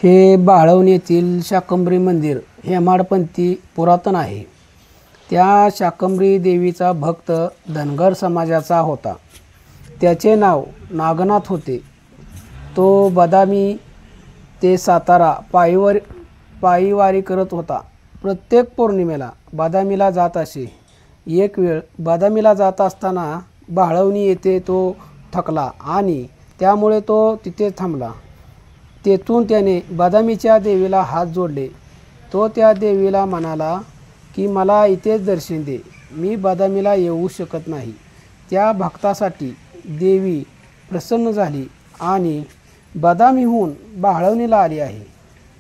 हे बाळवणी येथील शाकंभरी मंदिर हेमाडपंथी पुरातन आहे। त्या शाकंभरी देवीचा भक्त धनगर समाजाचा होता। त्याचे नाव नागनाथ होते। तो बदामी ते सातारा पायीवारी करत होता। प्रत्येक पौर्णिमेला बदामीला जात असे। एक वेळ बदामीला जात असताना बाळवणी येथे तो थकला आणि त्यामुळे तो तिथे थांबला। तेथून त्याने बदामीच्या देवीला हात जोडले। तो त्या देवीला म्हणाला की मला इथेच दर्शन दे, मी बदामीला येऊ शकत नाही। त्या भक्तासाठी देवी प्रसन्न झाली आणि बदामीहून बाळवणीला आली आहे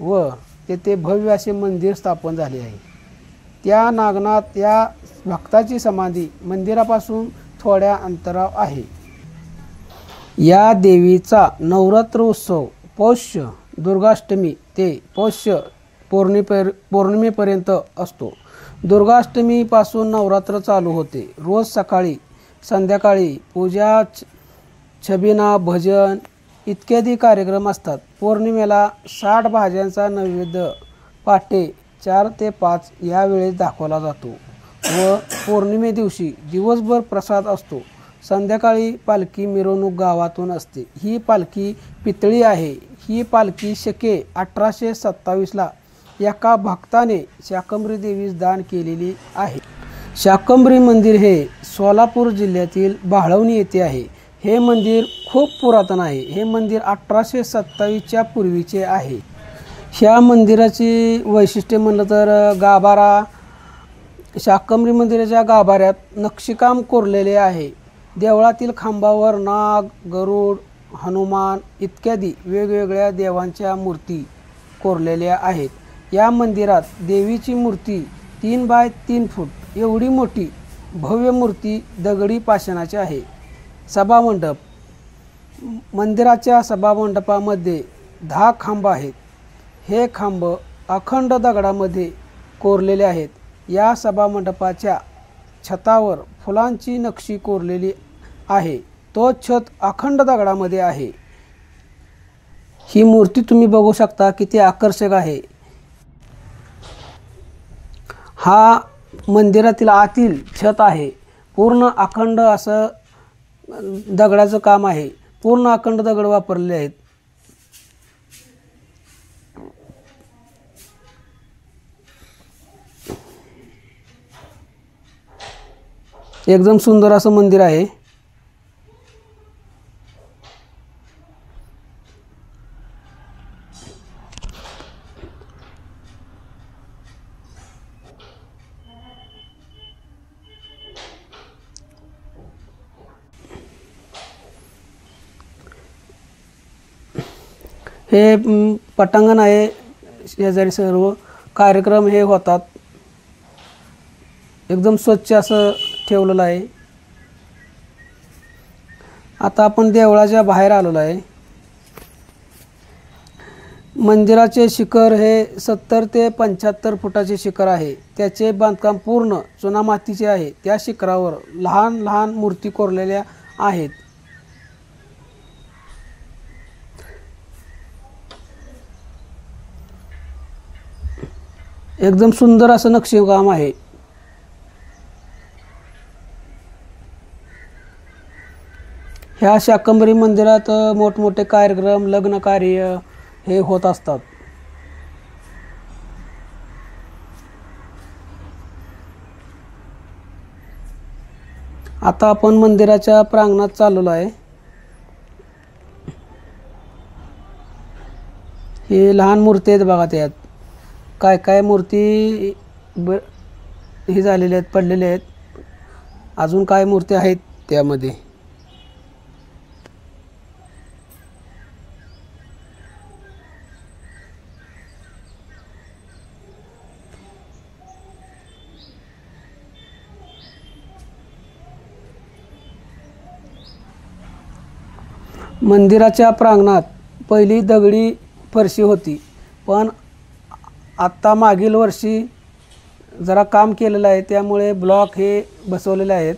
व तेथे भव्य असे मंदिर स्थापन झाले आहे। त्या नागनाथ या भक्ताची समाधी मंदिरापासून थोड्या अंतरावर आहे। या देवीचा नवरात्र उत्सव पौष दुर्गाष्टमी ते पौष पौर्णिमेपर्यंत असतो। दुर्गाष्टमीपासून नवरात्र चालू होते। रोज सकाळी संध्याकाळी पूजा, छबिना, भजन इत्यादी कार्यक्रम असतात। पौर्णिमेला 60 भाज्यांचा नैवेद्य पहाटे 4 ते 5 या वेळेस दाखवला जातो व पौर्णिमे दिवशी दिवसभर प्रसाद असतो। संध्याकाळी पालखी मिरवणूक गावातून असते। ही पालखी पितळी आहे। ही पालखी शके 1827ला एका भक्ताने शाकंभरी देवीस दान केलेली आहे। शाकंभरी मंदिर हे सोलापूर जिल्ह्यातील बाळवणी येथे आहे। हे मंदिर खूप पुरातन आहे। हे मंदिर 1827च्या पूर्वीचे आहे। ह्या मंदिराची वैशिष्ट्ये म्हणलं तर गाभारा, शाकंभरी मंदिराच्या गाभाऱ्यात नक्षीकाम कोरलेले आहे। देवळातील खांबावर नाग, गरुड, हनुमान इत्यादी वेगवेगळ्या देवांच्या मूर्ती कोरलेल्या आहेत। या मंदिरात देवीची मूर्ती 3 बाय 3 फूट एवढी मोठी भव्य मूर्ती दगडी पाषाणाची आहे। सभामंडप, मंदिराच्या सभामंडपामध्ये 10 खांब आहेत। हे खांब अखंड दगडामध्ये कोरलेले आहेत। या सभामंडपाच्या छतावर फुलांची नक्षी कोरलेली आहे। तो छत अखंड दगडामध्ये आहे। ही मूर्ती तुम्ही बघू शकता किती आकर्षक आहे। हा मंदिरातील आतील छत आहे। पूर्ण अखंड असं दगडाचं काम आहे। पूर्ण अखंड दगड वापरले आहेत। एकदम सुंदर असं मंदिर आहे। हे पटांगण आहे। शेजारी सर्व कार्यक्रम हे होतात। एकदम स्वच्छ असं ठेवलेलं आहे। आता आपण देवळाच्या बाहेर आलेलो आहे। मंदिराचे शिखर हे 70 ते 75 फुटाचे शिखर आहे। त्याचे बांधकाम पूर्ण चुनामातीचे आहे। त्या शिखरावर लहान लहान मूर्ती कोरलेल्या आहेत। एकदम सुंदर असं नक्षीकाम आहे। ह्या शाकंभरी मंदिरात मोठमोठे कार्यक्रम, लग्न कार्य हे होत असतात। आता आपण मंदिराच्या प्रांगणात चाललो आहे। हे लहान मूर्ती आहेत बघा। त्यात काय काय मूर्ती हे झालेले आहेत, पडलेले आहेत। अजून काय मूर्ती आहेत त्यामध्ये। मंदिराच्या प्रांगणात पहिली दगडी फरशी होती, पण आत्ता मागील वर्षी जरा काम केलेलं आहे त्यामुळे ब्लॉक हे बसवलेले आहेत।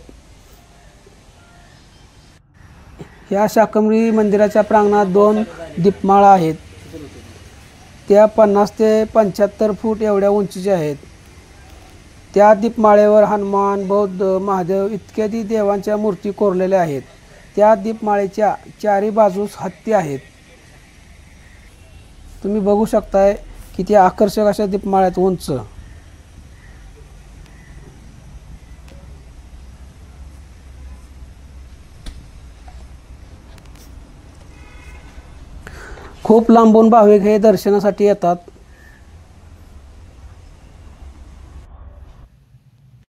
या शाकंभरी मंदिराच्या प्रांगणात 2 दीपमाळा आहेत। त्या 50 ते 75 फूट एवढ्या उंचीच्या आहेत. त्या दीपमाळेवर हनुमान, बौद्ध, महादेव इत्यादी देवांच्या मूर्ती कोरलेल्या आहेत. त्या दीपमाळेच्या चारी बाजूस हत्ती आहेत. तुम्ही बघू शकताय किती आकर्षक अशा दीपमाळ्यात उंच. खूप लांबून भाविक हे दर्शनासाठी येतात.